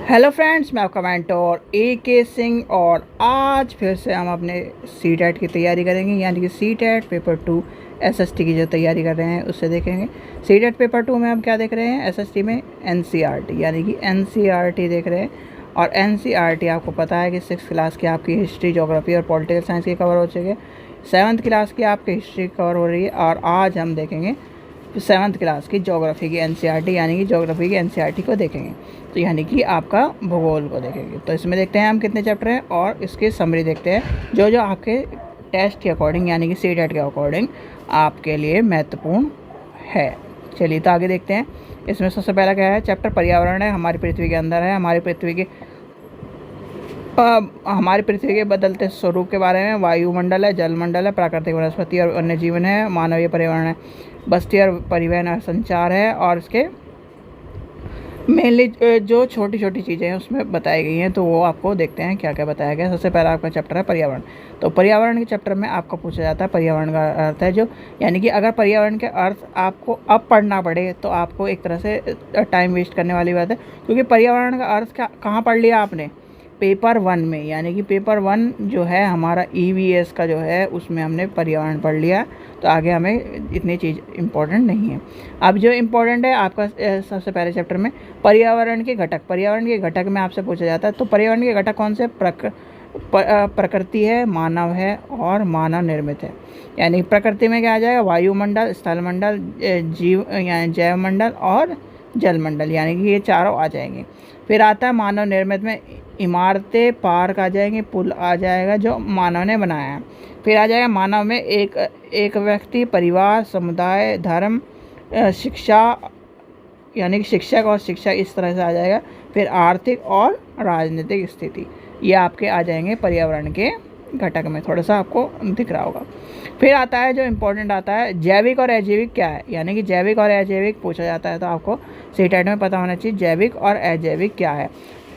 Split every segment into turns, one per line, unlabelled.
Hello friends, मैं आपका mentor AK Singh और आज फिर से हम अपने CTET की तैयारी करेंगे, यानी कि CTET पेपर 2 SST की जो तैयारी कर रहे हैं उससे देखेंगे। CTET पेपर 2 में हम क्या देख रहे हैं, SST में NCERT यानी कि NCERT देख रहे हैं। और NCERT आपको पता है कि 6th क्लास की आपकी हिस्ट्री, ज्योग्राफी और पॉलिटिकल साइंस की कवर हो चुकी है। 7th क्लास की आपकी हिस्ट्री कवर हो रही है और आज हम देखेंगे 7th क्लास की ज्योग्राफी की NCERT यानी कि ज्योग्राफी की NCERT को देखेंगे, तो यानी कि आपका भूगोल को देखेंगे। तो इसमें देखते हैं हम कितने चैप्टर हैं और इसकी समरी देखते हैं जो जो आपके टेस्ट के अकॉर्डिंग यानी कि CTET के अकॉर्डिंग आपके लिए महत्वपूर्ण है। चलिए तो आगे देखते हैं। इसमें सबसे पहला क्या है, चैप्टर पर्यावरण है। हमारी पृथ्वी के अंदर है, हमारी पृथ्वी के बदलते स्वरूप के बारे में। वायुमंडल है, जलमंडल है, प्राकृतिक वनस्पति और वन्य जीवन है, मानवीय पर्यावरण है, बस्ती और परिवहन और संचार है। और इसके मेनली जो छोटी छोटी चीज़ें हैं उसमें बताई गई हैं, तो वो आपको देखते हैं क्या क्या बताया गया। सबसे पहला आपका चैप्टर है पर्यावरण। तो पर्यावरण के चैप्टर में आपको पूछा जाता है पर्यावरण का अर्थ है जो, यानी कि अगर पर्यावरण के अर्थ आपको अब पढ़ना पड़े तो आपको एक तरह से टाइम वेस्ट करने वाली बात है, क्योंकि पर्यावरण का अर्थ कहाँ पढ़ लिया आपने, पेपर 1 में। यानी कि पेपर 1 जो है हमारा EVS का जो है उसमें हमने पर्यावरण पढ़ लिया, तो आगे हमें इतनी चीज़ इम्पोर्टेंट नहीं है। अब जो इम्पोर्टेंट है आपका सबसे पहले चैप्टर में पर्यावरण के घटक। पर्यावरण के घटक में आपसे पूछा जाता है, तो पर्यावरण के घटक कौन से, प्रकृति है, मानव है और मानव निर्मित है। यानी प्रकृति में क्या आ जाएगा, वायुमंडल, स्थलमंडल, यानी जैवमंडल और जलमंडल, यानी कि ये चारों आ जाएंगे। फिर आता है मानव निर्मित में इमारतें, पार्क आ जाएंगे, पुल आ जाएगा जो मानव ने बनाया है। फिर आ जाएगा मानव में एक व्यक्ति, परिवार, समुदाय, धर्म, शिक्षा, यानी कि शिक्षक और शिक्षा, इस तरह से आ जाएगा। फिर आर्थिक और राजनीतिक स्थिति, ये आपके आ जाएंगे पर्यावरण के घटक में। थोड़ा सा आपको दिख रहा होगा। फिर आता है जो इम्पोर्टेंट आता है जैविक और अजैविक क्या है, यानी कि जैविक और अजैविक पूछा जाता है, तो आपको CTET में पता होना चाहिए जैविक और अजैविक क्या है।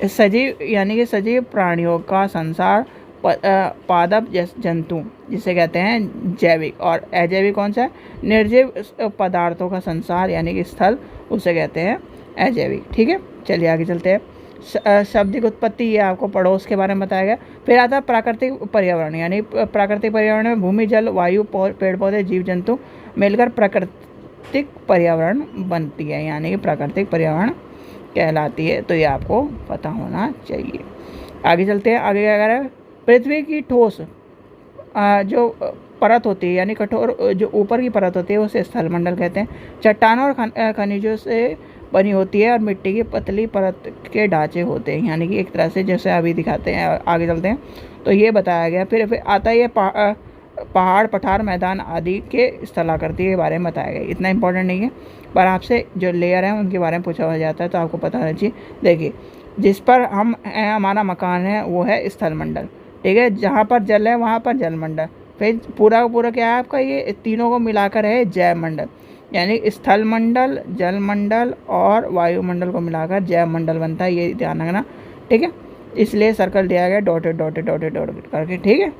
सजीव यानी कि सजीव प्राणियों का संसार, पादप जंतु जिसे कहते हैं जैविक, और अजैविक कौन सा है, निर्जीव पदार्थों का संसार यानी कि स्थल, उसे कहते हैं अजैविक। ठीक है, चलिए आगे चलते हैं। शाब्दिक उत्पत्ति, ये आपको पड़ोस के बारे में बताया गया। फिर आता है प्राकृतिक पर्यावरण, यानी प्राकृतिक पर्यावरण में भूमि, जल, वायु, पेड़ पौधे, जीव जंतु मिलकर प्राकृतिक पर्यावरण बनती है, यानी कि प्राकृतिक पर्यावरण कहलाती है, तो ये आपको पता होना चाहिए। आगे चलते हैं। आगे क्या कह रहा है, पृथ्वी की ठोस जो परत होती है, यानी कठोर जो ऊपर की परत होती है उसे स्थलमंडल कहते हैं। चट्टानों और खनिजों से बनी होती है और मिट्टी की पतली परत के ढांचे होते हैं, यानी कि एक तरह से जैसे अभी दिखाते हैं। आगे चलते हैं तो ये बताया गया। फिर आता है पहाड़, पठार, मैदान आदि के स्थलाकृति के बारे में बताया गया। इतना इंपॉर्टेंट नहीं है, पर आपसे जो लेयर हैं उनके बारे में पूछा हो जाता है, तो आपको पता होना चाहिए। देखिए, जिस पर हमारा मकान है वो है स्थलमंडल, ठीक है। जहाँ पर जल है वहाँ पर जलमंडल। फिर पूरा का पूरा क्या है आपका, ये तीनों को मिलाकर है जैवमंडल, यानी स्थलमंडल, जलमंडल और वायुमंडल को मिलाकर जैवमंडल बनता है, ये ध्यान रखना, ठीक है। इसलिए सर्कल दिया गया डॉटेड डॉटेड डॉटेड डॉटेड करके, ठीक है।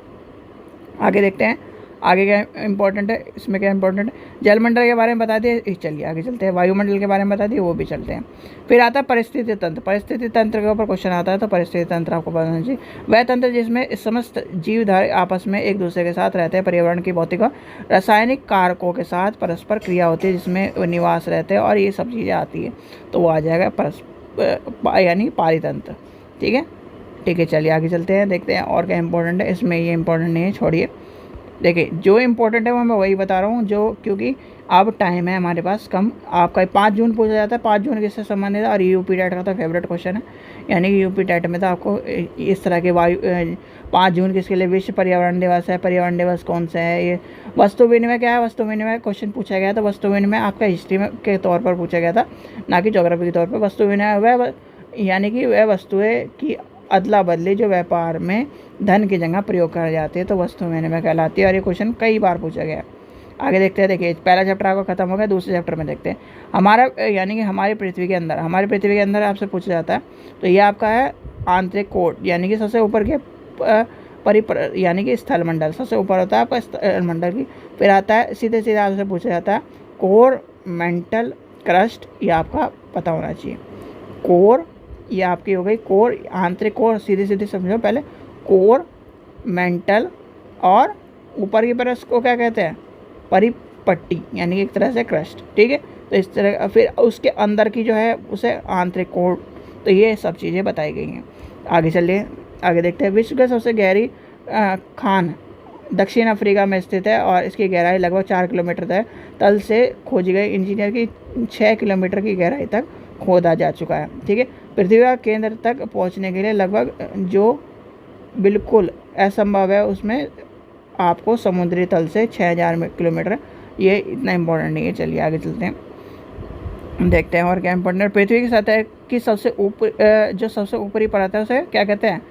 आगे देखते हैं आगे क्या इंपॉर्टेंट है, इसमें क्या इंपॉर्टेंट है। जलमंडल के बारे में बता दिए, चलिए आगे चलते हैं। वायुमंडल के बारे में बता दिए, वो भी चलते हैं। फिर आता है परिस्थिति तंत्र। परिस्थिति तंत्र के ऊपर क्वेश्चन आता है, तो परिस्थिति तंत्र आपको पता होना चाहिए। वह तंत्र जिसमें समस्त जीवधारी आपस में एक दूसरे के साथ रहते हैं, पर्यावरण की भौतिक और रासायनिक कारकों के साथ परस्पर क्रिया होती है, जिसमें निवास रहते हैं और ये सब चीज़ें आती है, तो वो आ जाएगा यानी पारितंत्र, ठीक है। ठीक है, चलिए आगे चलते हैं, देखते हैं और क्या इंपॉर्टेंट है। इसमें ये इंपॉर्टेंट नहीं है, छोड़िए। देखिए, जो इम्पोर्टेंट है वो मैं वही बता रहा हूँ, जो क्योंकि अब टाइम है हमारे पास कम। आपका 5 जून पूछा जाता है, 5 जून किससे संबंधित है, और UP टेट का तो फेवरेट क्वेश्चन है, यानी कि UP टेट में तो आपको इस तरह के 5 जून किसके लिए विश्व पर्यावरण दिवस है, पर्यावरण दिवस कौन सा है, ये वस्तु विनिमय क्या है, वस्तु विनिमय क्वेश्चन पूछा गया था। वस्तु विनिमय आपका हिस्ट्री में के तौर पर पूछा गया था, ना कि ज्योग्राफी के तौर पर। वस्तु विनिमय वह यानी कि वह वस्तुएं की अदला बदली जो व्यापार में धन की जगह प्रयोग कर जाती है, तो वस्तु विनिमय कहलाती है, और ये क्वेश्चन कई बार पूछा गया। आगे देखते हैं। देखिए, पहला चैप्टर आपको खत्म हो गया, दूसरे चैप्टर में देखते हैं। हमारा यानी कि हमारी पृथ्वी के अंदर आपसे पूछा जाता है, तो ये आपका है आंतरिक कोट, यानी कि सबसे ऊपर के यानी कि स्थलमंडल सबसे ऊपर होता है आपका स्थलमंडल की। फिर आता है सीधे सीधे आपसे पूछा जाता है कोर, मेंटल, क्रस्ट, ये आपका पता होना चाहिए। कोर, ये आपकी हो गई कोर, आंतरिक कोर, सीधी सीधी समझो पहले, कोर, मेंटल, और ऊपर की परत को क्या कहते हैं, परिपट्टी, यानी कि एक तरह से क्रस्ट, ठीक है। तो इस तरह फिर उसके अंदर की जो है उसे आंतरिक कोर। तो ये सब चीज़ें बताई गई हैं। आगे चलिए, आगे देखते हैं। विश्व का सबसे गहरी खान दक्षिण अफ्रीका में स्थित है और इसकी गहराई लगभग 4 किलोमीटर है। तल से खोजी गई इंजीनियर की 6 किलोमीटर की गहराई तक खोदा जा चुका है, ठीक है। पृथ्वी का केंद्र तक पहुंचने के लिए लगभग जो बिल्कुल असंभव है, उसमें आपको समुद्री तल से 6000 किलोमीटर, ये इतना इम्पोर्टेंट नहीं है। चलिए आगे चलते हैं, देखते हैं और क्या इम्पोर्टेंट है। पृथ्वी की सतह की सबसे ऊपर जो सबसे ऊपरी परत है उसे क्या कहते हैं,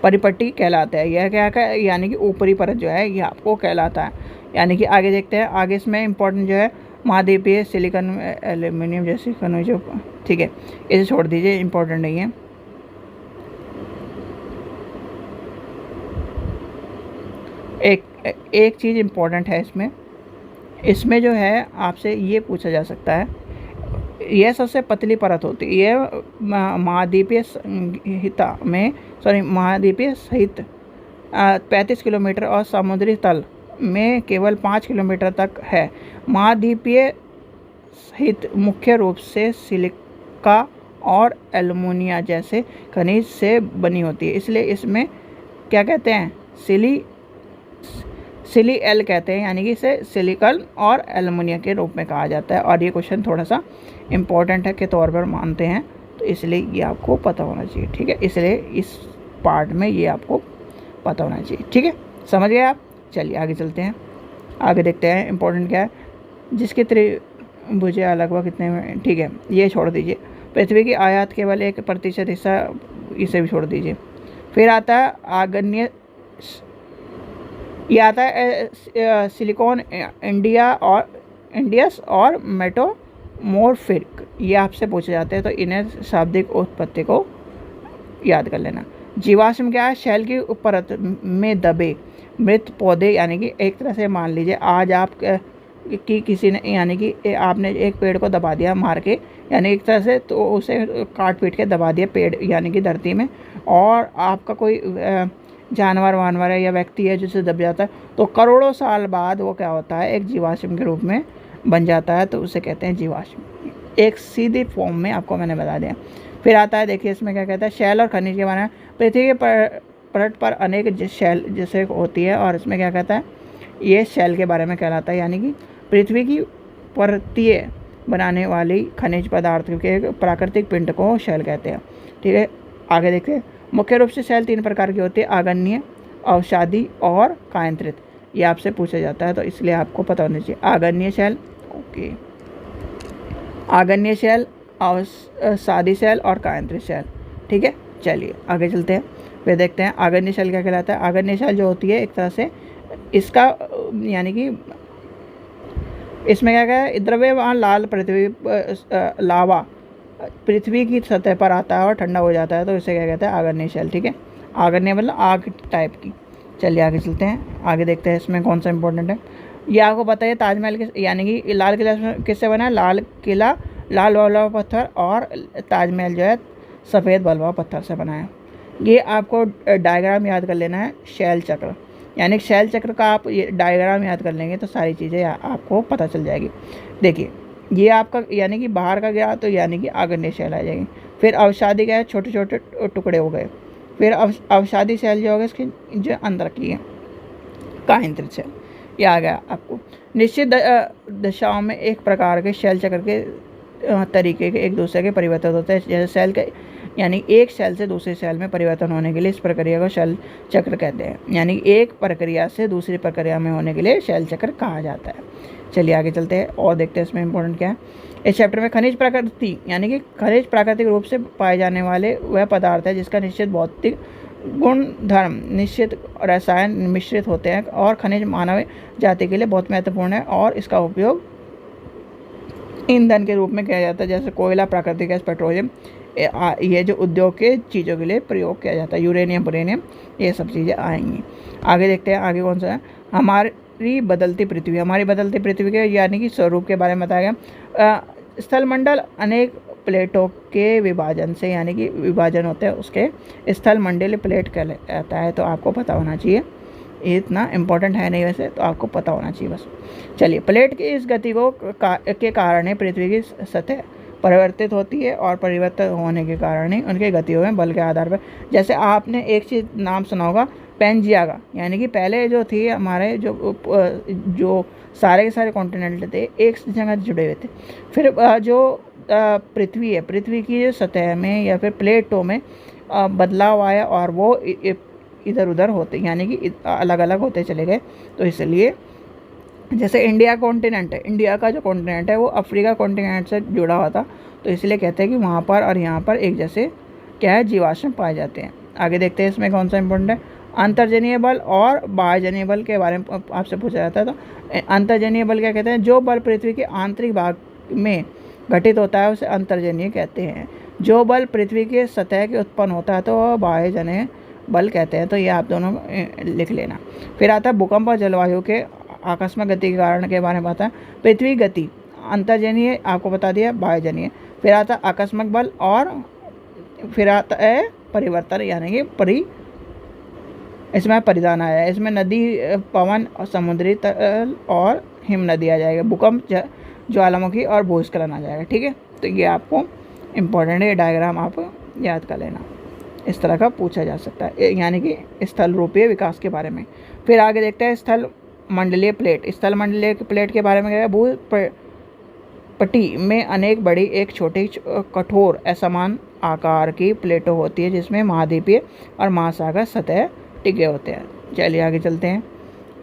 परिपट्टी कहलाता है। यह क्या है, यानी कि ऊपरी परत जो है ये आपको कहलाता है। यानी कि आगे देखते हैं, आगे इसमें इम्पोर्टेंट जो है महाद्वीपीय सिलिकॉन एल्यूमिनियम जैसी खनिजों, ठीक है, इसे छोड़ दीजिए, इम्पोर्टेंट नहीं है। एक चीज़ इम्पोर्टेंट है इसमें जो है आपसे ये पूछा जा सकता है, यह सबसे पतली परत होती है। यह महाद्वीपीय सहित 35 किलोमीटर और समुद्री तल में केवल 5 किलोमीटर तक है। महाद्वीपीय सहित मुख्य रूप से सिलिका और एल्युमिनियम जैसे खनिज से बनी होती है, इसलिए इसमें क्या कहते हैं, सिलीएल कहते हैं, यानी कि इसे सिलिकॉन और एल्युमिनियम के रूप में कहा जाता है। और ये क्वेश्चन थोड़ा सा इम्पोर्टेंट है के तौर पर मानते हैं, तो इसलिए ये आपको पता होना चाहिए, ठीक है। इसलिए इस पार्ट में ये आपको पता होना चाहिए, ठीक है, समझ गए आप। चलिए आगे चलते हैं, आगे देखते हैं इम्पोर्टेंट क्या है। जिसके त्रिभुजा लगभग कितने में, ठीक है, ये छोड़ दीजिए। पृथ्वी की आयात केवल 1% हिस्सा, इसे भी छोड़ दीजिए। फिर आता है आग्नेय, ये आता है सिलिकॉन, इंडियस और मेटामॉर्फिक, ये आपसे पूछे जाते हैं, तो इन्हें शाब्दिक उत्पत्ति को याद कर लेना। जीवाश्म क्या है, शैल की परत में दबे मृत पौधे, यानी कि एक तरह से मान लीजिए आज आप कि किसी ने, यानी कि आपने एक पेड़ को दबा दिया मार के, यानी एक तरह से तो उसे काट पीट के दबा दिया पेड़, यानी कि धरती में, और आपका कोई जानवर वानवर है या व्यक्ति है जिसे दब जाता है, तो करोड़ों साल बाद वो क्या होता है, एक जीवाश्म के रूप में बन जाता है, तो उसे कहते हैं जीवाश्म। एक सीधी फॉर्म में आपको मैंने बता दिया। फिर आता है, देखिए इसमें क्या कहता है, शैल और खनिज के बारे में। पृथ्वी के परत पर अनेक शैल जैसे होती है, और इसमें क्या कहता है, ये शैल के बारे में कहलाता है, यानी कि पृथ्वी की परतीय बनाने वाली खनिज पदार्थ के प्राकृतिक पिंड को शैल कहते हैं, ठीक है। आगे देखते हैं, मुख्य रूप से शैल 3 प्रकार की होती है, आग्नेय, अवसादी और कायांतरित। ये आपसे पूछा जाता है, तो इसलिए आपको पता होना चाहिए। आग्नेय शैल, ओके, आग्नेय शैल, अवसादी शैल और कायांतरित शैल, ठीक है। चलिए आगे चलते हैं, फिर देखते हैं आग्नेय शैल क्या कहलाता है। आग्नेय शैल जो होती है एक तरह से इसका, यानी कि इसमें क्या है, द्रव्यमान लाल लावा पृथ्वी की सतह पर आता है और ठंडा हो जाता है, तो इसे क्या कहते हैं, आग्नेय शैल, ठीक है। आग्नेय मतलब आग टाइप की। चलिए आगे चलते हैं, आगे देखते हैं इसमें कौन सा इंपॉर्टेंट है। ये आपको पता है ताजमहल यानी कि लाल किला किससे बना है, लाल किला लाल बलुआ पत्थर, और ताजमहल जो है सफ़ेद बलुआ पत्थर से बना है। ये आपको डायग्राम याद कर लेना है, शैल चक्र, यानी शैल चक्र का आप ये डायग्राम याद कर लेंगे तो सारी चीज़ें आपको पता चल जाएगी। देखिए ये आपका, यानी कि बाहर का गया तो यानी कि आग्नेय शैल आ जाएगी। फिर अवसादी गया, छोटे छोटे टुकड़े हो गए। फिर अवसादी शैल जो होगा इसकी जो अंदर की है, कायांतरित शैल, ये आ गया आपको। निश्चित दशाओं में एक प्रकार के शैल चक्र के तरीके के एक दूसरे के परिवर्तन होते हैं, जैसे सेल के, यानी एक सेल से दूसरे सेल में परिवर्तन होने के लिए इस प्रक्रिया को शैल चक्र कहते हैं, यानी एक प्रक्रिया से दूसरी प्रक्रिया में होने के लिए शैल चक्र कहा जाता है। चलिए आगे चलते हैं और देखते हैं इसमें इंपॉर्टेंट क्या है। इस चैप्टर में खनिज प्रकृति, यानी कि खनिज प्राकृतिक रूप से पाए जाने वाले वह पदार्थ है जिसका निश्चित भौतिक गुण धर्म, निश्चित रसायन मिश्रित होते हैं, और खनिज मानव जाति के लिए बहुत महत्वपूर्ण है, और इसका उपयोग ईंधन के रूप में किया जाता है, जैसे कोयला, प्राकृतिक गैस, पेट्रोलियम, ये जो उद्योग के चीज़ों के लिए प्रयोग किया जाता है, यूरेनियम, पुरेनियम, ये सब चीज़ें आएंगी। आगे देखते हैं, आगे कौन सा है, हमारी बदलती पृथ्वी के यानी कि स्वरूप के बारे में बताया गया। स्थलमंडल अनेक प्लेटों के विभाजन से, यानी कि विभाजन होते हैं उसके, स्थलमंडलीय प्लेट कहलाता है। तो आपको पता होना चाहिए, इतना इम्पोर्टेंट है नहीं वैसे, तो आपको पता होना चाहिए बस। चलिए, प्लेट की इस गति को के कारण ही पृथ्वी की सतह परिवर्तित होती है, और परिवर्तित होने के कारण ही उनके गतियों में बल के आधार पर, जैसे आपने एक चीज़ नाम सुना होगा पेंजिया का, यानी कि पहले जो थी हमारे जो सारे के सारे कॉन्टिनेंट थे एक जगह जुड़े हुए थे। फिर जो पृथ्वी है, पृथ्वी की जो सतह में या फिर प्लेटों में बदलाव आया, और वो इधर उधर होते, यानी कि अलग अलग होते चले गए। तो इसलिए जैसे इंडिया कॉन्टिनेंट है, इंडिया का जो कॉन्टिनेंट है वो अफ्रीका कॉन्टिनेंट से जुड़ा हुआ था, तो इसलिए कहते हैं कि वहाँ पर और यहाँ पर एक जैसे क्या है, जीवाश्म पाए जाते हैं। आगे देखते हैं इसमें कौन सा इंपॉर्टेंट है। अंतर्जनीय बल और बाह्यजनीय बल के बारे में आपसे पूछा जाता है। तो अंतर्जनीय बल क्या कहते हैं, जो बल पृथ्वी के आंतरिक भाग में घटित होता है उसे अंतर्जनीय कहते हैं। जो बल पृथ्वी के सतह के उत्पन्न होता है तो वह बाह्यजनीय बल कहते हैं। तो ये आप दोनों लिख लेना। फिर आता है भूकंप और जलवायु के आकस्मिक गति के कारण के बारे में आता है। पृथ्वी गति अंतर्जनीय आपको बता दिया, बाह्यजनीय। फिर आता है आकस्मिक बल, और फिर आता है परिवर्तन, यानी कि इसमें परिधान आया है। इसमें नदी, पवन और समुद्री तल और हिम नदी आ जाएगा। भूकंप, ज्वालामुखी और भूस्खलन आ जाएगा। ठीक है, तो ये आपको इम्पोर्टेंट है, डायग्राम आप याद कर लेना। इस तरह का पूछा जा सकता है, यानी कि स्थल रूपीय विकास के बारे में। फिर आगे देखते हैं स्थल मंडलीय प्लेट। स्थल मंडलीय प्लेट के बारे में क्या है, भू पट्टी में अनेक बड़ी एक छोटी कठोर असमान आकार की प्लेटों होती है, जिसमें महाद्वीपीय और महासागर सतह टिके होते हैं। चलिए आगे चलते हैं।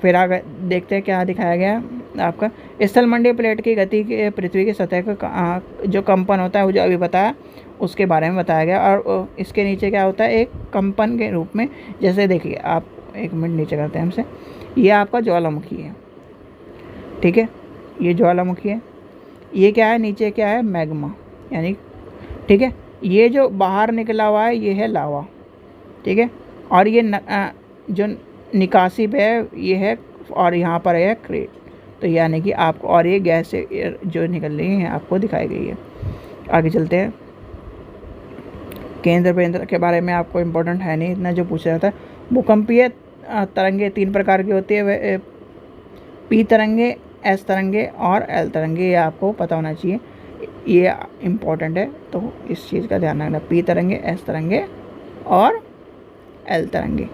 फिर आगे देखते हैं क्या दिखाया गया है आपका। स्थलमंडलीय प्लेट की गति के पृथ्वी की सतह का जो कंपन होता है, वो जो अभी बताया उसके बारे में बताया गया। और इसके नीचे क्या होता है, एक कंपन के रूप में, जैसे देखिए आप एक मिनट नीचे करते हैं हमसे, ये आपका ज्वालामुखी है। ठीक है, ये ज्वालामुखी है। ये क्या है, नीचे क्या है, मैग्मा, यानी ठीक है। ये जो बाहर निकला हुआ है ये है लावा। ठीक है, और ये जो निकासी पे है ये है, और यहाँ पर है क्रेट। तो यानी कि आपको, और ये गैस जो निकल रही है आपको दिखाई गई है। आगे चलते हैं। केंद्र पेंद्र के बारे में आपको इम्पोर्टेंट है नहीं इतना, जो पूछा जाता है। भूकंपीय तरंगे 3 प्रकार की होती है, पी तरंगे, एस तरंगे और एल तरंगे। ये आपको पता होना चाहिए, ये इम्पोर्टेंट है, तो इस चीज़ का ध्यान रखना। पी तरंगे, एस तरंगे और एल तरंगे।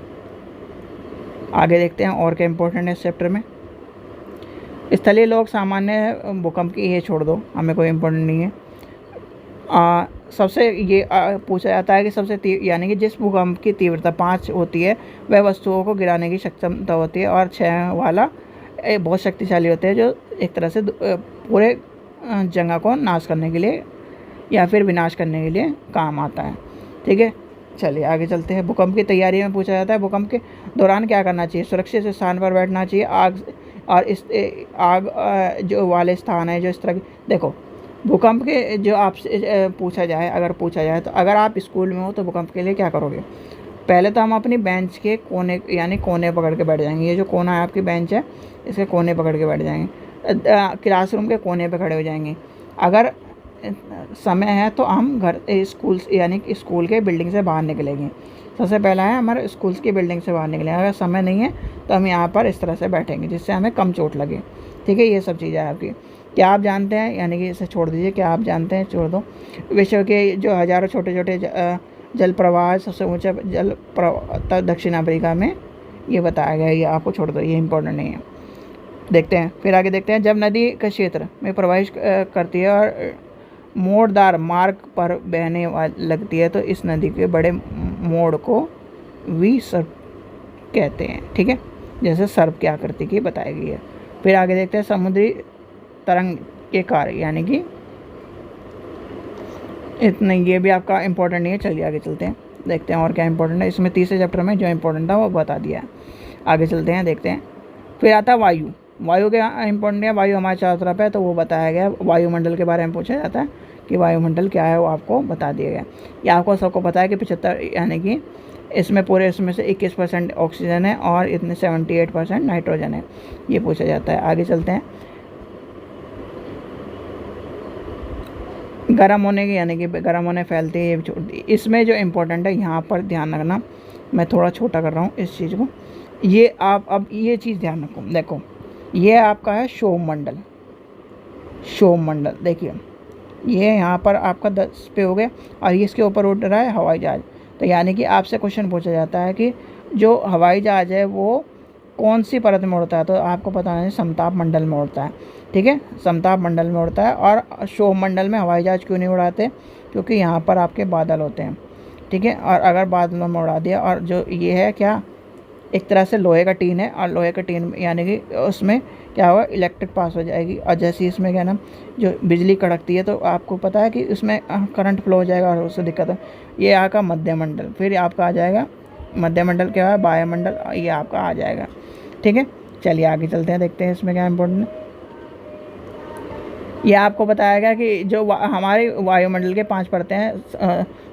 आगे देखते हैं और क्या इम्पोर्टेंट है इस चैप्टर में। स्थलीय लोग सामान्य भूकंप की, ये छोड़ दो, हमें कोई इम्पोर्टेंट नहीं है। सबसे ये पूछा जाता है कि सबसे यानी कि जिस भूकंप की तीव्रता 5 होती है वह वस्तुओं को गिराने की क्षमता होती है, और 6 वाला बहुत शक्तिशाली होते हैं, जो एक तरह से पूरे जगह को नाश करने के लिए या फिर विनाश करने के लिए काम आता है। ठीक है, चलिए आगे चलते हैं। भूकंप की तैयारी में पूछा जाता है, भूकंप के दौरान क्या करना चाहिए। सुरक्षित स्थान पर बैठना चाहिए। आग और इस आग जो वाले स्थान है, जो इस तरह देखो, भूकंप के जो आपसे पूछा जाए, अगर पूछा जाए तो अगर आप स्कूल में हो तो भूकंप के लिए क्या करोगे। पहले तो हम अपनी बेंच के कोने, यानी कोने पकड़ के बैठ जाएंगे। ये जो कोना है आपकी बेंच है, इसके कोने पकड़ के बैठ जाएंगे। क्लासरूम के कोने पे खड़े हो जाएंगे। अगर समय है तो हम घर स्कूल, यानी कि स्कूल के बिल्डिंग से बाहर निकलेंगे। सबसे पहला है हमारे स्कूल की बिल्डिंग से बाहर निकलेंगे। अगर समय नहीं है तो हम यहाँ पर इस तरह से बैठेंगे, जिससे हमें कम चोट लगे। ठीक है, ये सब चीज़ें आपकी। क्या आप जानते हैं, यानी कि इसे छोड़ दीजिए, क्या आप जानते हैं, छोड़ दो। विश्व के जो हज़ारों छोटे छोटे जल प्रवाह, सबसे ऊंचा जल प्रवाह दक्षिण अफ्रीका में, ये बताया गया है। ये आपको छोड़ दो, ये इंपॉर्टेंट नहीं है। देखते हैं, फिर आगे देखते हैं। जब नदी के क्षेत्र में प्रवाहित करती है और मोड़दार मार्ग पर बहने लगती है तो इस नदी के बड़े मोड़ को वी सर्प कहते हैं। ठीक है, जैसे सर्प की आकृति की बताई गई है। फिर आगे देखते हैं समुद्री तरंग के कार्य, यानी कि इतना, ये भी आपका इंपॉर्टेंट नहीं है। चलिए आगे चलते हैं, देखते हैं और क्या इंपॉर्टेंट है। इसमें तीसरे चैप्टर में जो इंपॉर्टेंट था वो बता दिया है। आगे चलते हैं, देखते हैं। फिर आता है वायु। वायु क्या इंपॉर्टेंट है, वायु हमारे चारों तरफ है, तो वो बताया गया। वायुमंडल के बारे में पूछा जाता है कि वायुमंडल क्या है, वो आपको बता दिया गया। ये आपको सबको पता है कि 75, यानी कि इसमें पूरे इसमें से 21% ऑक्सीजन है और इतने 78% नाइट्रोजन है, ये पूछा जाता है। आगे चलते हैं। गर्म होने की यानी कि गर्म होने फैलती है, ये भी छोड़ दी। इसमें जो इम्पोर्टेंट है यहाँ पर ध्यान रखना, मैं थोड़ा छोटा कर रहा हूँ इस चीज़ को, ये आप अब ये चीज़ ध्यान रखो। देखो ये आपका है क्षोभ मंडल, क्षोभ मंडल देखिए ये यहाँ पर आपका 10 पे हो गया और इसके ऊपर उड़ रहा है हवाई जहाज़। तो यानी कि आपसे क्वेश्चन पूछा जाता है कि जो हवाई जहाज़ है वो कौन सी परत में उड़ता है, तो आपको पता नहीं समताप मंडल में उड़ता है। ठीक है, समताप मंडल में उड़ता है। और क्षोभ मंडल में हवाई जहाज़ क्यों नहीं उड़ाते, क्योंकि यहाँ पर आपके बादल होते हैं। ठीक है, और अगर बादलों में उड़ा दिया, और जो ये है क्या, एक तरह से लोहे का टीन है, और लोहे का टीन यानी कि उसमें क्या होगा, इलेक्ट्रिक पास हो जाएगी, और जैसे इसमें क्या ना जो बिजली कड़कती है तो आपको पता है कि उसमें करंट फ्लो हो जाएगा और उससे दिक्कत है। ये आपका मध्यमंडल, फिर आपका आ जाएगा मध्यमंडल क्या है, वायुमंडल, ये आपका आ जाएगा। ठीक है, चलिए आगे चलते हैं, देखते हैं इसमें क्या इम्पोर्टेंट है। ये आपको बताया गया कि जो हमारे वायुमंडल के 5 परतें हैं,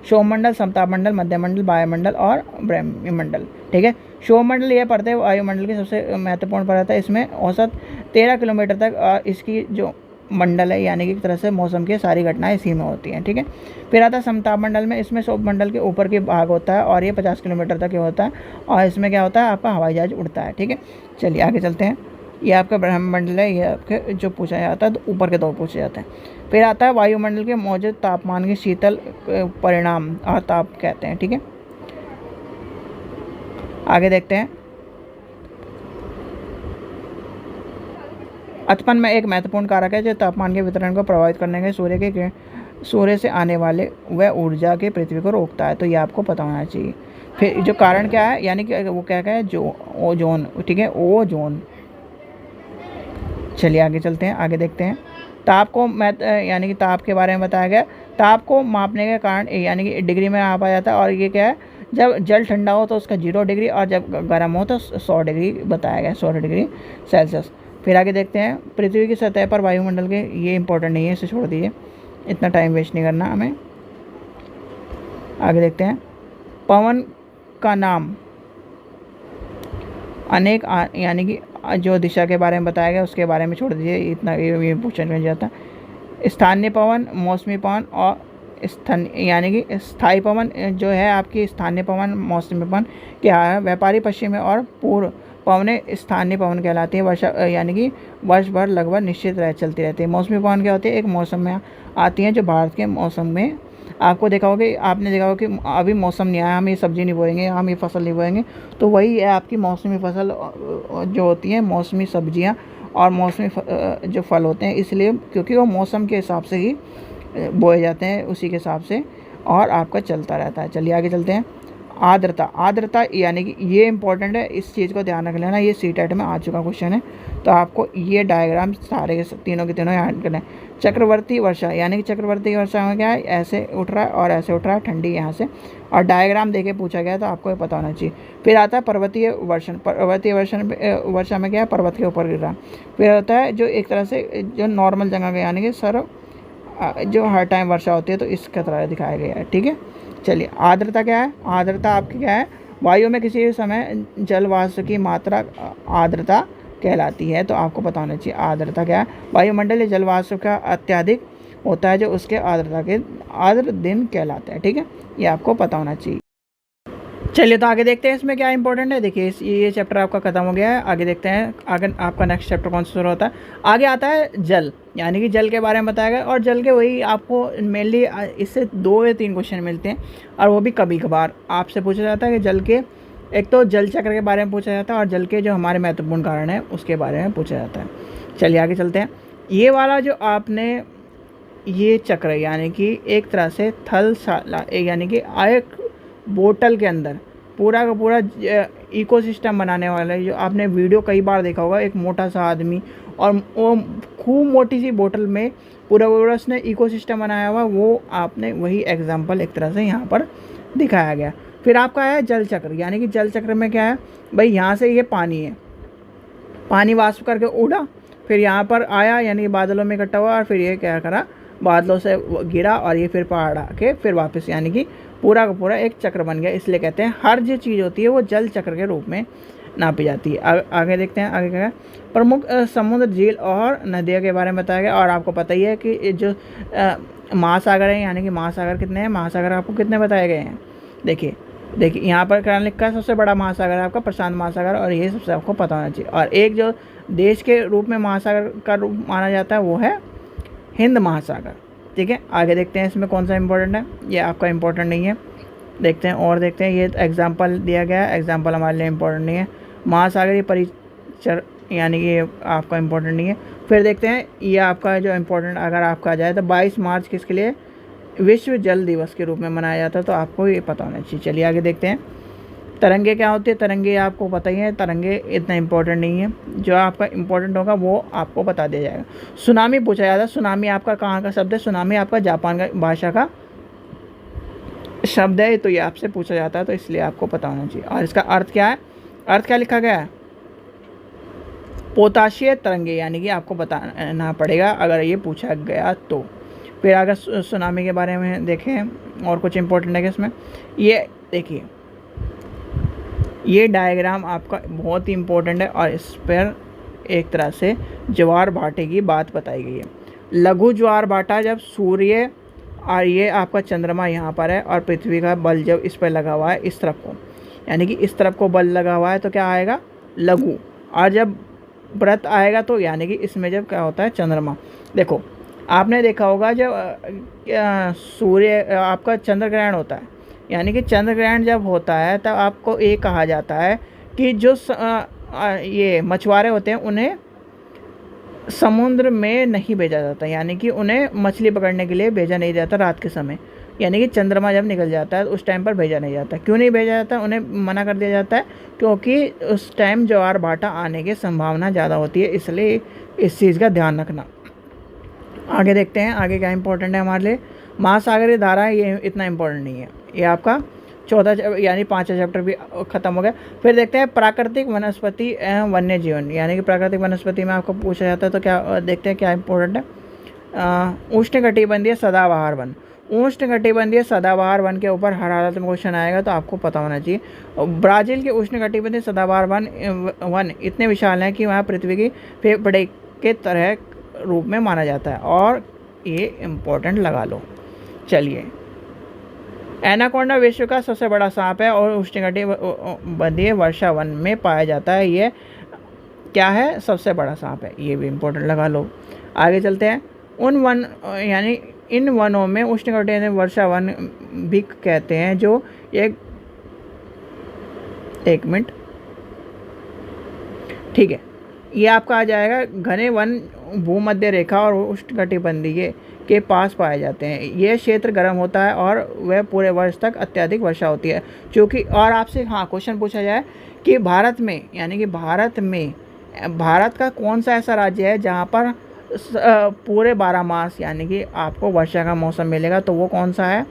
क्षोभ मंडल, समताप मंडल, मध्यमंडल, वायुमंडल और ब्रह्ममंडल। ठीक है, क्षोभ मंडल ये परतें वायुमंडल की सबसे महत्वपूर्ण परत है। इसमें औसत 13 किलोमीटर तक इसकी जो मंडल है यानी कि एक तरह से मौसम की सारी घटनाएं इसी में होती हैं। ठीक है, फिर आता है समताप मंडल में, इसमें क्षोभ मंडल के ऊपर के भाग होता है और ये 50 किलोमीटर तक होता है, और इसमें क्या होता है, आपका हवाई जहाज उड़ता है। ठीक है, चलिए आगे चलते हैं। ये आपका ब्रह्ममंडल है, ये आपके जो पूछा जाता है तो ऊपर के 2 पूछे जाते हैं। फिर आता है वायुमंडल के मौजूद तापमान के शीतल परिणाम और ताप कहते हैं। ठीक है, आगे देखते हैं। अतपन में एक महत्वपूर्ण कारक है जो तापमान के वितरण को प्रभावित करने के सूर्य से आने वाले वह ऊर्जा के पृथ्वी को रोकता है, तो ये आपको पता होना चाहिए। फिर जो कारण क्या है, यानी कि वो क्या है, जो ओजोन। ठीक है, ओजोन। चलिए आगे चलते हैं, आगे देखते हैं। ताप को यानी कि ताप के बारे में बताया गया। ताप को मापने के कारण यानी कि डिग्री में मापा जाता है, और ये क्या है, जब जल ठंडा हो तो उसका 0 डिग्री, और जब गर्म हो तो 100 डिग्री बताया गया, 100 डिग्री सेल्सियस। फिर आगे देखते हैं, पृथ्वी की सतह पर वायुमंडल के, ये इंपॉर्टेंट नहीं है, इसे छोड़ दीजिए, इतना टाइम वेस्ट नहीं करना हमें। आगे देखते हैं, पवन का नाम अनेक यानी कि जो दिशा के बारे में बताया गया उसके बारे में छोड़ दीजिए, इतना ये पूछा नहीं जाता। स्थानीय पवन, मौसमी पवन और यानी कि स्थायी पवन जो है आपकी स्थानीय पवन, मौसमी पवन क्या है, व्यापारी पश्चिम में और पूर्व पवनें स्थानीय पवन कहलाती है। वर्षा यानी कि वर्ष भर लगभग निश्चित चलती रहती है। मौसमी पवन क्या होती है, एक मौसम में आती हैं जो भारत के मौसम में, आपने देखा होगा कि अभी मौसम नहीं आया, हम ये सब्ज़ी नहीं बोएंगे, हम ये फसल नहीं बोएंगे, तो वही है आपकी मौसमी फसल जो होती है, मौसमी सब्जियां और मौसमी जो फल होते हैं, इसलिए क्योंकि वो मौसम के हिसाब से ही बोए जाते हैं, उसी के हिसाब से, और आपका चलता रहता है। चलिए आगे चलते हैं। आर्द्रता, आर्द्रता यानी कि ये इंपॉर्टेंट है, इस चीज़ को ध्यान रख लेना, ये सीटेट में आ चुका क्वेश्चन है, तो आपको ये डायग्राम सारे के तीनों के तीनों याद करना है। चक्रवर्ती वर्षा यानी कि चक्रवर्ती वर्षा में क्या है, ऐसे उठ रहा है और ऐसे उठ रहा है, ठंडी यहाँ से, और डायग्राम देके पूछा गया तो आपको ये पता होना चाहिए। फिर आता है पर्वतीय वर्षण, पर्वतीय वर्षा में क्या है, पर्वत के ऊपर गिर रहा। फिर होता है जो एक तरह से जो नॉर्मल जगह का यानी कि जो हर टाइम वर्षा होती है, तो इसका तरह दिखाया गया है। ठीक है, चलिए आर्द्रता क्या है, आर्द्रता आपकी क्या है, वायु में किसी समय जलवाष्प की मात्रा आर्द्रता कहलाती है, तो आपको पता होना चाहिए आर्द्रता क्या है। वायुमंडलीय जलवाष्प का अत्यधिक होता है जो उसके आर्द्रता के आर्द्र दिन कहलाते हैं। ठीक है, ये आपको पता होना चाहिए। चलिए तो आगे देखते हैं इसमें क्या इंपॉर्टेंट है। देखिए ये चैप्टर आपका खत्म हो गया है, आगे देखते हैं आगे आपका नेक्स्ट चैप्टर कौन सा शुरू होता है। आगे आता है जल, यानी कि जल के बारे में बताया गया, और जल के वही आपको मेनली इससे 2 या 3 क्वेश्चन मिलते हैं, और वो भी कभी कभार आपसे पूछा जाता है कि जल के, एक तो जल चक्र के बारे में पूछा जाता है, और जल के जो हमारे महत्वपूर्ण कारण है उसके बारे में पूछा जाता है। चलिए आगे चलते हैं। ये वाला जो आपने ये चक्र यानी कि एक तरह से थलशाला यानी कि एक बोतल के अंदर पूरा का पूरा इकोसिस्टम बनाने वाला है, जो आपने वीडियो कई बार देखा होगा, एक मोटा सा आदमी और वो खूब मोटी सी बोतल में पूरा उसने इकोसिस्टम बनाया हुआ, वो आपने वही एग्जांपल एक तरह से यहाँ पर दिखाया गया। फिर आपका है जल चक्र, यानी कि जल चक्र में क्या है भाई, यहाँ से ये पानी है, पानी वाष्प करके उड़ा, फिर यहाँ पर आया यानी कि बादलों में इकट्ठा हुआ, और फिर ये क्या करा, बादलों से गिरा, और ये फिर पहाड़ आके फिर वापस, यानी कि पूरा का पूरा एक चक्र बन गया। इसलिए कहते हैं हर जो चीज़ होती है वो जल चक्र के रूप में नापी जाती है। आगे देखते हैं, आगे क्या है, प्रमुख समुद्र, झील और नदियों के बारे में बताया गया। और आपको पता ही है कि जो महासागर है, यानी कि महासागर कितने हैं, महासागर आपको कितने बताए गए हैं। देखिए यहाँ पर क्या लिखा है, सबसे बड़ा महासागर है आपका प्रशांत महासागर, और ये सबसे आपको पता होना चाहिए। और एक जो देश के रूप में महासागर का रूप माना जाता है वो है हिंद महासागर। ठीक है, आगे देखते हैं इसमें कौन सा इंपॉर्टेंट है, ये आपका इंपॉर्टेंट नहीं है। देखते हैं और देखते हैं, ये एग्जाम्पल दिया गया है, एग्जाम्पल हमारे लिए इंपॉर्टेंट नहीं है। महासागरीय परिचर यानी कि आपका इंपॉर्टेंट नहीं है। फिर देखते हैं ये आपका जो इम्पोर्टेंट अगर आपका आ जाए तो 22 मार्च किसके लिए विश्व जल दिवस के रूप में मनाया जाता है, तो आपको ये पता होना चाहिए। चलिए आगे देखते हैं, तरंगे क्या होती है। तरंगे आपको पता ही है, तरंगे इतना इंपॉर्टेंट नहीं है, जो आपका इंपॉर्टेंट होगा वो आपको बता दिया जाएगा। सुनामी पूछा जाता है, सुनामी आपका कहाँ का शब्द है, सुनामी आपका जापान का भाषा का शब्द है, तो ये आपसे पूछा जाता है, तो इसलिए आपको पता होना चाहिए। और इसका अर्थ क्या है, अर्थ क्या लिखा गया है, पोताशीय तरंगे, यानी कि आपको बताना पड़ेगा अगर ये पूछा गया तो। फिर अगर सुनामी के बारे में देखें और कुछ इंपॉर्टेंट है कि इसमें, ये देखिए ये डायग्राम आपका बहुत ही इम्पोर्टेंट है, और इस पर एक तरह से ज्वार भाटे की बात बताई गई है। लघु ज्वार भाटा जब सूर्य और ये आपका चंद्रमा यहाँ पर है और पृथ्वी का बल जब इस पर लगा हुआ है इस तरफ को, यानी कि इस तरफ को बल लगा हुआ है तो क्या आएगा लघु, और जब व्रत आएगा तो यानी कि इसमें जब क्या होता है चंद्रमा। देखो आपने देखा होगा जब सूर्य आपका चंद्र ग्रहण होता है, यानी कि चंद्र ग्रहण जब होता है तब आपको ये कहा जाता है कि जो ये मछुआरे होते हैं उन्हें समुद्र में नहीं भेजा जाता, यानी कि उन्हें मछली पकड़ने के लिए भेजा नहीं जाता रात के समय, यानी कि चंद्रमा जब निकल जाता है उस टाइम पर भेजा नहीं जाता। क्यों नहीं भेजा जाता, उन्हें मना कर दिया जाता है क्योंकि उस टाइम ज्वार भाटा आने की संभावना ज़्यादा होती है, इसलिए इस चीज़ का ध्यान रखना। आगे देखते हैं आगे क्या इंपॉर्टेंट है हमारे लिए। महासागरीय धारा, ये इतना इम्पोर्टेंट नहीं है, ये आपका चौथा यानी 5वां चैप्टर भी खत्म हो गया। फिर देखते हैं प्राकृतिक वनस्पति एवं वन्य जीवन, यानी कि प्राकृतिक वनस्पति में आपको पूछा जाता है तो क्या देखते हैं क्या इंपॉर्टेंट है। उष्णकटिबंधीय सदाबहार वन, उष्णकटिबंधीय सदाबहार वन के ऊपर हर हालत में क्वेश्चन आएगा तो आपको पता होना चाहिए। ब्राज़ील के उष्णकटिबंधीय सदाबहार वन इतने विशाल हैं कि वहाँ पृथ्वी की फेफड़े के तरह रूप में माना जाता है, और ये इम्पोर्टेंट लगा लो। चलिए, एनाकोंडा विश्व का सबसे बड़ा सांप है और उष्णकटिबंधीय वर्षा वन में पाया जाता है। ये क्या है, सबसे बड़ा सांप है, ये भी इम्पोर्टेंट लगा लो। आगे चलते हैं, उन वन यानी इन वनों में उष्णकटिबंधीय वर्षा वन भी कहते हैं जो एक मिनट, ठीक है, ये आपका आ जाएगा घने वन भूमध्य रेखा और उष्णकटिबंधीय के पास पाए जाते हैं। यह क्षेत्र गर्म होता है और वह पूरे वर्ष तक अत्यधिक वर्षा होती है। क्योंकि और आपसे क्वेश्चन पूछा जाए कि भारत में, यानी कि भारत का कौन सा ऐसा राज्य है जहाँ पर पूरे 12 मास यानी कि आपको वर्षा का मौसम मिलेगा, तो वो कौन सा है,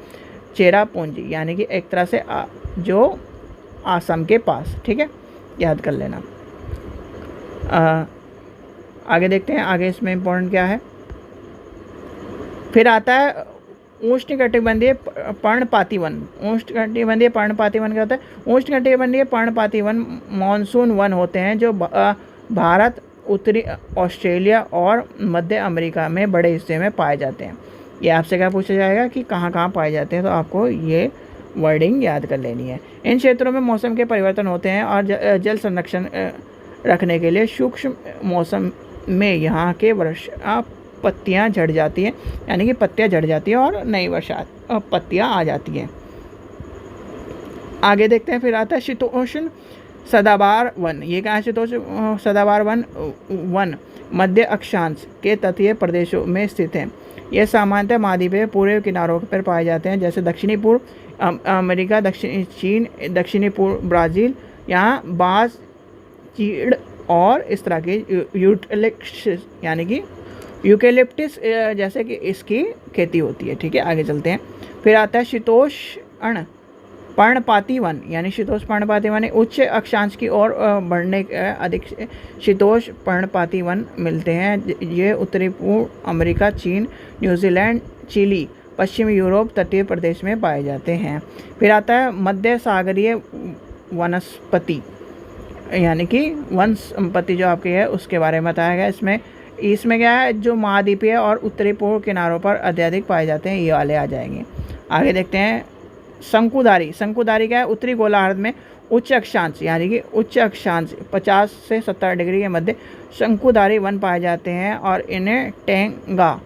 चेरापूंजी, यानी कि एक तरह से जो आसम के पास। ठीक है, याद कर लेना। आगे देखते हैं आगे इसमें इम्पोर्टेंट क्या है। फिर आता है उष्णकटिबंधीय पर्णपाती वन। उष्णकटिबंधीय पर्णपाती वन क्या होता है, उष्णकटिबंधीय पर्णपाती वन मानसून वन होते हैं जो भारत, उत्तरी ऑस्ट्रेलिया और मध्य अमेरिका में बड़े हिस्से में पाए जाते हैं। ये आपसे क्या पूछा जाएगा कि कहाँ कहाँ पाए जाते हैं, तो आपको ये वर्डिंग याद कर लेनी है। इन क्षेत्रों में मौसम के परिवर्तन होते हैं और जल संरक्षण रखने के लिए सूक्ष्म मौसम में यहाँ के वर्षा पत्तियाँ झड़ जाती हैं, यानी कि पत्तियाँ झड़ जाती हैं और नई वर्षा पत्तियाँ आ जाती हैं। आगे देखते हैं, फिर आता है शीतोष्ण सदाबहार वन। ये कहाँ है शीतोष्ण सदाबहार वन मध्य अक्षांश के तटीय प्रदेशों में स्थित है। ये सामान्यतः महाद्वीप के पूर्व किनारों पर पाए जाते हैं, जैसे दक्षिणी पूर्व अमेरिका, दक्षिणी चीन, दक्षिणी पूर्व ब्राज़ील। यहाँ बांस, चीड़ और इस तरह के यूकेलिप्टस यानी कि यूकेलिप्टस जैसे कि इसकी खेती होती है। ठीक है, आगे चलते हैं। फिर आता है शीतोष्ण पर्णपाती वन, यानी शीतोष्ण पर्णपाती वन उच्च अक्षांश की ओर बढ़ने अधिक शीतोष्ण पर्णपाती वन मिलते हैं। ये उत्तरी पूर्व अमेरिका, चीन, न्यूजीलैंड, चिली, पश्चिमी यूरोप तटीय प्रदेश में पाए जाते हैं। फिर आता है मध्य सागरीय वनस्पति। यानी कि वन संपत्ति जो आपकी है उसके बारे में बताया गया। इसमें क्या है, जो महाद्वीपीय और उत्तरी पूर्व किनारों पर अत्यधिक पाए जाते हैं, ये वाले आ जाएंगे। आगे देखते हैं शंकुधारी। शंकुधारी क्या है, उत्तरी गोलार्ध में उच्च अक्षांश यानी कि उच्च अक्षांश 50 से 70 डिग्री के मध्य शंकुधारी वन पाए जाते हैं और इन्हें टेंगा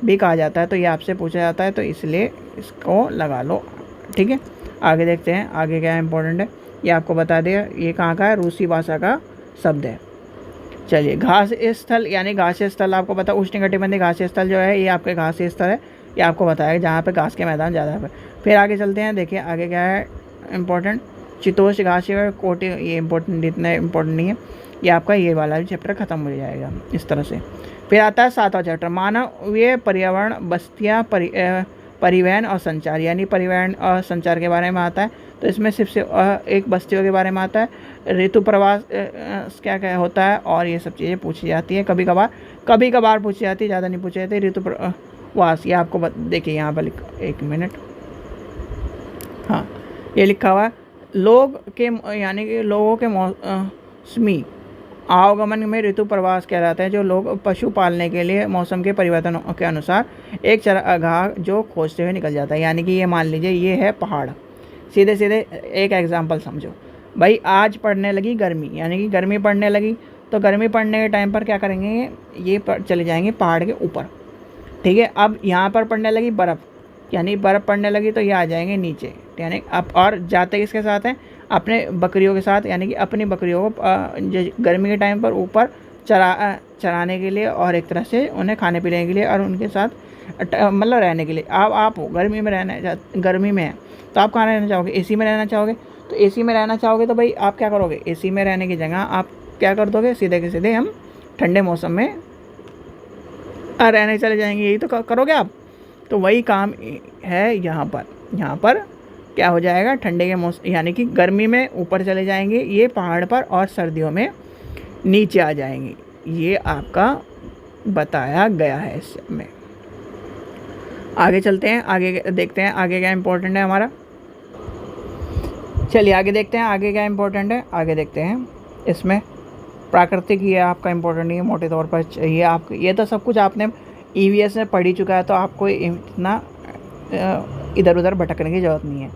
भी कहा जाता है। तो ये आपसे पूछा जाता है, तो इसलिए इसको लगा लो, ठीक है। आगे देखते हैं आगे क्या इंपॉर्टेंट है, ये आपको बता दिया। ये कहाँ का है, रूसी भाषा का शब्द है। चलिए घास स्थल यानी घास स्थल आपको पता, उष्णकटिबंधीय घास स्थल जो है ये आपके घास स्थल है, ये आपको बताया जहाँ पे घास के मैदान ज़्यादा है। फिर आगे चलते हैं, देखिए आगे क्या है इंपॉर्टेंट, चितोष घासीय कोटि, ये इंपॉर्टेंट इतना इंपॉर्टेंट नहीं है, ये आपका ये वाला भी चैप्टर खत्म हो जाएगा इस तरह से। फिर आता है 7वां चैप्टर, मानवीय पर्यावरण, बस्तियाँ, परिवहन और संचार, यानी परिवहन और संचार के बारे में आता है। तो इसमें सिर्फ एक बस्तियों के बारे में आता है, ऋतु प्रवास क्या क्या होता है, और ये सब चीज़ें पूछी जाती हैं कभी कभार पूछी जाती है, ज़्यादा नहीं पूछी जाती। ऋतु प्रवास ये आपको देखिए यहाँ पर एक मिनट, हाँ ये लिखा हुआ है, लोग के यानी कि लोगों के मौसमी आवागमन में ऋतु प्रवास कहलाते हैं। जो लोग पशु पालने के लिए मौसम के परिवर्तनों के अनुसार एक चरागाह जो खोजते हुए निकल जाता है। यानी कि ये मान लीजिए ये है पहाड़, सीधे एक एग्जांपल समझो भाई, आज पड़ने लगी गर्मी, यानी कि गर्मी पड़ने लगी, तो गर्मी पड़ने के टाइम पर क्या करेंगे, ये चले जाएंगे पहाड़ के ऊपर, ठीक है। अब यहाँ पर पड़ने लगी बर्फ़, यानी बर्फ़ पड़ने लगी तो ये आ जाएंगे नीचे, यानी अब और जाते किसके साथ हैं, अपने बकरियों के साथ, यानी कि अपनी बकरियों को गर्मी के टाइम पर ऊपर चराने के लिए और एक तरह से उन्हें खाने पीने के लिए और उनके साथ मतलब रहने के लिए। अब आप गर्मी में हैं तो आप कहाँ रहना चाहोगे, एसी में रहना चाहोगे। तो एसी में रहना चाहोगे तो भाई आप क्या करोगे, एसी में रहने की जगह आप क्या कर दोगे, सीधे के सीधे हम ठंडे मौसम में रहने चले जाएंगे, यही तो करोगे आप। तो वही काम है यहाँ पर क्या हो जाएगा, ठंडे के मौसम यानी कि गर्मी में ऊपर चले जाएंगे ये पहाड़ पर, और सर्दियों में नीचे आ जाएंगे, ये आपका बताया गया है इसमें। आगे चलते हैं, आगे देखते हैं आगे क्या इंपॉर्टेंट है हमारा। चलिए आगे देखते हैं आगे क्या इंपॉर्टेंट है। आगे देखते हैं इसमें प्राकृतिक, ये आपका इंपॉर्टेंट नहीं है मोटे तौर पर, ये आप ये तो सब कुछ आपने ईवीएस में पढ़ ही चुका है, तो आपको इतना इधर उधर भटकने की ज़रूरत नहीं है।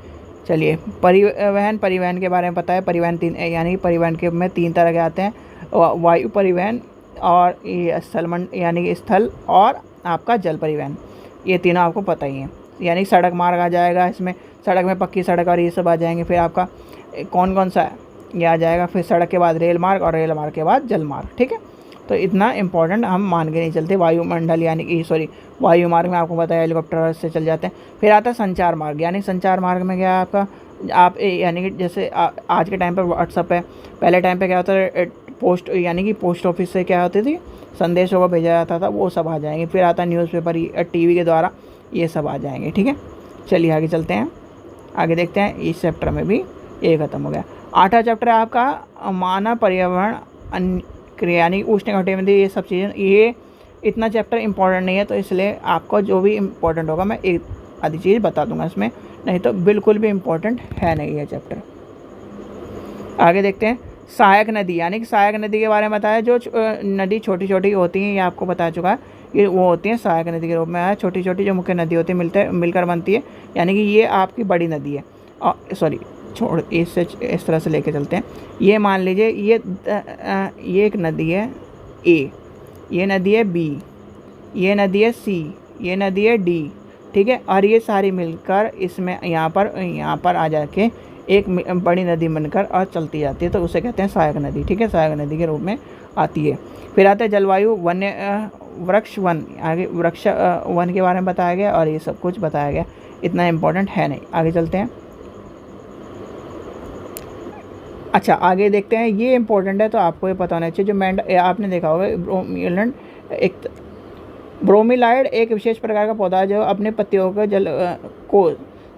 चलिए परिवहन के बारे में पता है। परिवहन यानी परिवहन के में 3 तरह के आते हैं, वायु परिवहन और ये यानी कि स्थल और आपका जल परिवहन, ये तीनों आपको पता ही है। यानी सड़क मार्ग आ जाएगा इसमें, सड़क में पक्की सड़क और ये सब आ जाएंगे। फिर आपका कौन सा ये आ जाएगा, फिर सड़क के बाद रेल मार्ग और रेल मार्ग के बाद जल मार्ग, ठीक है। तो इतना इम्पोर्टेंट हम मान के नहीं चलते। वायुमंडल यानी कि वायु मार्ग में आपको पता है हेलीकॉप्टर से चल जाते हैं। फिर आता है संचार मार्ग, यानी संचार मार्ग में क्या है आपका, आप यानी कि जैसे आज के टाइम पर व्हाट्सअप है, पहले टाइम पे क्या होता है पोस्ट, यानी कि पोस्ट ऑफिस से क्या होती थी संदेशों को भेजा जाता था, वो सब आ जाएंगे। फिर आता है न्यूज़पेपर, टीवी के द्वारा, ये सब आ जाएंगे, ठीक है। चलिए आगे चलते हैं, आगे देखते हैं। इस चैप्टर में भी ये ख़त्म हो गया। 8वां चैप्टर है आपका मानव पर्यावरण क्रिया, यानी उष्णकटिबंधीय, ये सब चीज़ें। ये इतना चैप्टर इंपॉर्टेंट नहीं है, तो इसलिए आपको जो भी इम्पोर्टेंट होगा मैं एक आधी चीज़ बता दूंगा इसमें, नहीं तो बिल्कुल भी इम्पोर्टेंट है नहीं ये चैप्टर। आगे देखते हैं सहायक नदी, यानी कि सहायक नदी के बारे में बताया। जो नदी छोटी छोटी होती हैं, ये आपको बता चुका है, ये वो होती हैं सहायक नदी के रूप में है। छोटी छोटी जो मुख्य नदी होती है मिलकर बनती है, यानी कि ये आपकी बड़ी नदी है। और सॉरी छोड़ इससे इस तरह से लेके चलते हैं। ये मान लीजिए ये एक नदी है ए, ये नदी है बी, ये नदी है सी, ये नदी है डी, ठीक है। और ये सारी मिलकर इसमें यहाँ पर आ जाके एक बड़ी नदी बनकर और चलती जाती है, तो उसे कहते हैं सहायक नदी, ठीक है। सहायक नदी के रूप में आती है। फिर आता है जलवायु, वन्य वृक्ष वन, आगे वृक्ष वन के बारे में बताया गया और ये सब कुछ बताया गया, इतना इम्पोर्टेंट है नहीं। आगे चलते हैं। अच्छा आगे देखते हैं, ये इंपॉर्टेंट है तो आपको ये पता होना चाहिए। जो आपने देखा होगा ब्रोमीलाइड एक विशेष प्रकार का पौधा जो अपने पत्तियों को जल को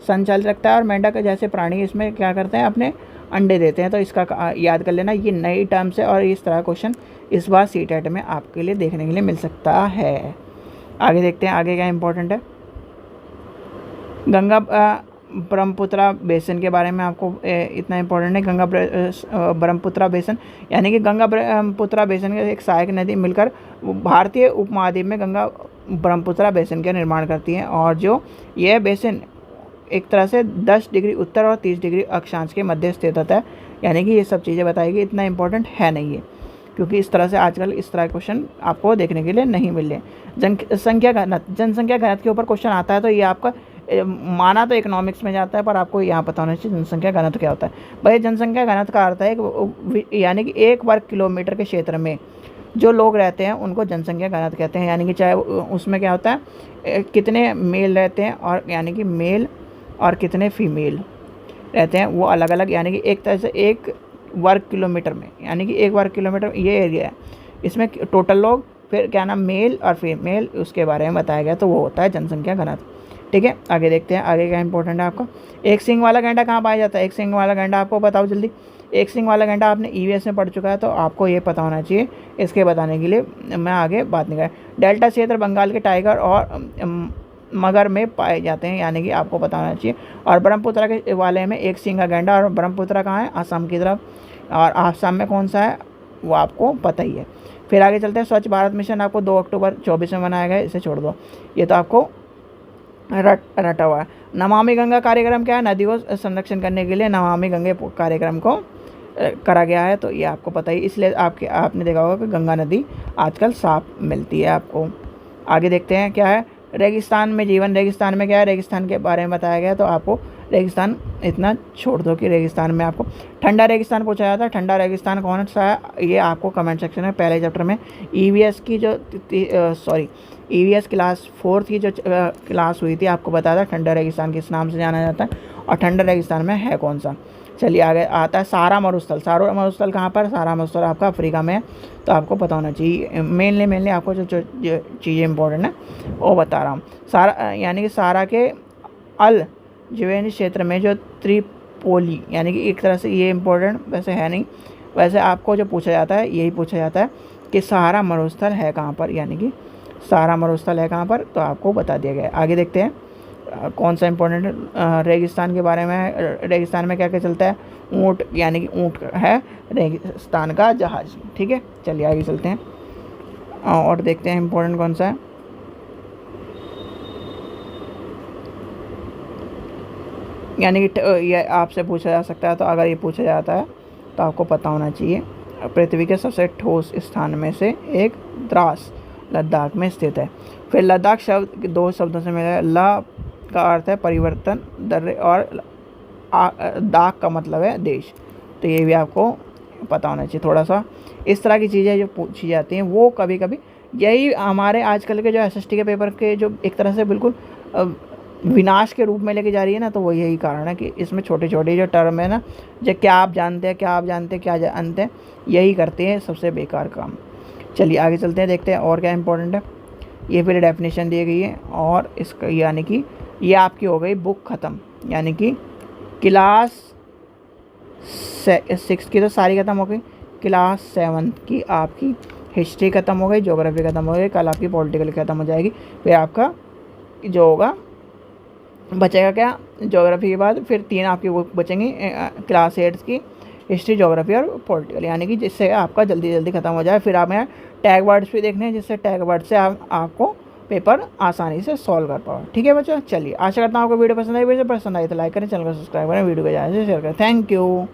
संचालित रखता है, और मेंढक जैसे प्राणी इसमें क्या करते हैं, अपने अंडे देते हैं। तो इसका याद कर लेना, ये नई टर्म्स है और इस तरह क्वेश्चन इस बार सीटेट में आपके लिए देखने के लिए मिल सकता है। आगे देखते हैं आगे क्या इंपॉर्टेंट है। गंगा ब्रह्मपुत्र बेसिन के बारे में आपको इतना इम्पोर्टेंट है। गंगा ब्रह्मपुत्र बेसिन यानी कि गंगा ब्रह्मपुत्र बेसिन के एक सहायक नदी मिलकर भारतीय उपमहाद्वीप में गंगा ब्रह्मपुत्र बेसिन का निर्माण करती हैं, और जो यह बेसिन एक तरह से 10 डिग्री उत्तर और 30 डिग्री अक्षांश के मध्य स्थित होता है। यानी कि ये सब चीज़ें बताएगी, इतना इंपॉर्टेंट है नहीं है, क्योंकि इस तरह से आजकल इस तरह के क्वेश्चन आपको देखने के लिए नहीं मिल रहे। जनसंख्या घनत्व के ऊपर क्वेश्चन आता है तो ये आपका माना तो इकोनॉमिक्स में जाता है, पर आपको यहाँ पता होना चाहिए जनसंख्या घनत्व क्या होता है। भाई जनसंख्या घनत्व का अर्थ है यानी कि 1 वर्ग किलोमीटर के क्षेत्र में जो लोग रहते हैं उनको जनसंख्या घनत्व कहते हैं। यानी कि चाहे उसमें क्या होता है, कितने मेल रहते हैं और यानी कि मेल और कितने फीमेल रहते हैं वो अलग अलग, यानी कि एक तरह से 1 वर्ग किलोमीटर में, यानी कि 1 वर्ग किलोमीटर ये एरिया है, इसमें टोटल लोग, फिर क्या नाम मेल और फीमेल, उसके बारे में बताया गया, तो वो होता है जनसंख्या घनत्व। ठीक है, आगे देखते हैं आगे क्या इंपॉर्टेंट है आपका। एक सींग वाला गैंडा कहाँ पाया जाता है? एक सींग वाला गैंडा आपको बताओ जल्दी। एक सींग वाला गैंडा आपने ईवीएस में पढ़ चुका है तो आपको ये पता होना चाहिए। इसके बताने के लिए मैं आगे बात नहीं कर। डेल्टा क्षेत्र बंगाल के टाइगर और मगर में पाए जाते हैं, यानी कि आपको पता होना चाहिए। और ब्रह्मपुत्र के वाले में एक सींगा गैंडा, और ब्रह्मपुत्र कहाँ है? असम की तरफ, और आसाम में कौन सा है वो आपको पता ही है। फिर आगे चलते हैं। स्वच्छ भारत मिशन आपको 2 अक्टूबर 24 में बनाया गया, इसे छोड़ दो, ये तो आपको रटा हुआ है। नमामि गंगा कार्यक्रम क्या है? नदियों को संरक्षण करने के लिए नमामि गंगे कार्यक्रम को करा गया है, तो ये आपको पता ही, इसलिए आपने देखा होगा कि गंगा नदी आजकल साफ मिलती है आपको। आगे देखते हैं क्या है। रेगिस्तान में जीवन, रेगिस्तान में क्या है? रेगिस्तान के बारे में बताया गया, तो आपको रेगिस्तान इतना छोड़ दो कि रेगिस्तान में आपको ठंडा रेगिस्तान पूछा जाता है। ठंडा रेगिस्तान कौन सा है ये आपको कमेंट सेक्शन में पहले चैप्टर में ईवीएस की जो ईवीएस क्लास 4 की जो क्लास हुई थी आपको बताया था ठंडा रेगिस्तान किस नाम से जाना जाता है, और ठंडा रेगिस्तान में है कौन सा। चलिए आगे आता है सहारा मरुस्थल। सहारा मरुस्थल कहाँ पर? सहारा मरुस्थल आपका अफ्रीका में है, तो आपको पता होना चाहिए। मेनली आपको जो चीज़ें इंपॉर्टेंट है वो बता रहा हूँ। सहारा यानी कि सहारा के अल जुवेनी क्षेत्र में जो त्रिपोली, यानी कि एक तरह से ये इंपॉर्टेंट वैसे है नहीं, वैसे आपको जो पूछा जाता है यही पूछा जाता है कि सहारा मरुस्थल है कहाँ पर, यानी कि सहारा मरुस्थल है कहाँ पर, तो आपको बता दिया गया है। आगे देखते हैं कौन सा इंपॉर्टेंट रेगिस्तान के बारे में। रेगिस्तान में क्या क्या चलता है? ऊँट, यानी कि ऊँट है रेगिस्तान का जहाज। ठीक है, चलिए आगे चलते हैं और देखते हैं इंपॉर्टेंट कौन सा है। यानी कि ये आपसे पूछा जा सकता है, तो अगर ये पूछा जाता है तो आपको पता होना चाहिए। पृथ्वी के सबसे ठोस स्थान में से एक द्रास लद्दाख में स्थित है। फिर लद्दाख शब्द 2 शब्दों से मिला है। ल का अर्थ है परिवर्तन, दर्रे, और दाग का मतलब है देश, तो ये भी आपको पता होना चाहिए। थोड़ा सा इस तरह की चीज़ें जो पूछी जाती हैं वो कभी कभी, यही हमारे आजकल के जो एसएसटी के पेपर के जो एक तरह से बिल्कुल विनाश के रूप में लेके जा रही है ना, तो वो यही कारण है कि इसमें छोटे छोटे जो टर्म है ना, जो क्या आप जानते हैं, क्या जानते हैं, यही करते हैं सबसे बेकार काम। चलिए आगे चलते हैं, देखते हैं और क्या इंपॉर्टेंट है। ये फिर डेफिनेशन दी गई है, और इसका यानी कि ये आपकी हो गई बुक ख़त्म, यानी कि क्लास 6 की तो सारी ख़त्म हो गई, क्लास 7 की आपकी हिस्ट्री ख़त्म हो गई, ज्योग्राफी ख़त्म हो गई, कल आपकी पॉलिटिकल ख़त्म हो जाएगी। फिर आपका जो होगा बचेगा क्या? ज्योग्राफी के बाद फिर 3 आपकी बुक बचेंगी क्लास 8 की, हिस्ट्री, ज्योग्राफी और पॉलिटिकल, यानी कि जिससे आपका जल्दी खत्म हो जाए। फिर आप यहाँ टैग वर्ड्स भी देखने हैं, जिससे टैग वर्ड से आपको पेपर आसानी से सॉल्व कर पाओ। ठीक है बच्चों, चलिए आशा करता हूँ आपको वीडियो पसंद आई। वीडियो पसंद आई तो लाइक करें, चैनल को सब्सक्राइब करें, वीडियो को ज़्यादा से शेयर करें। Thank you.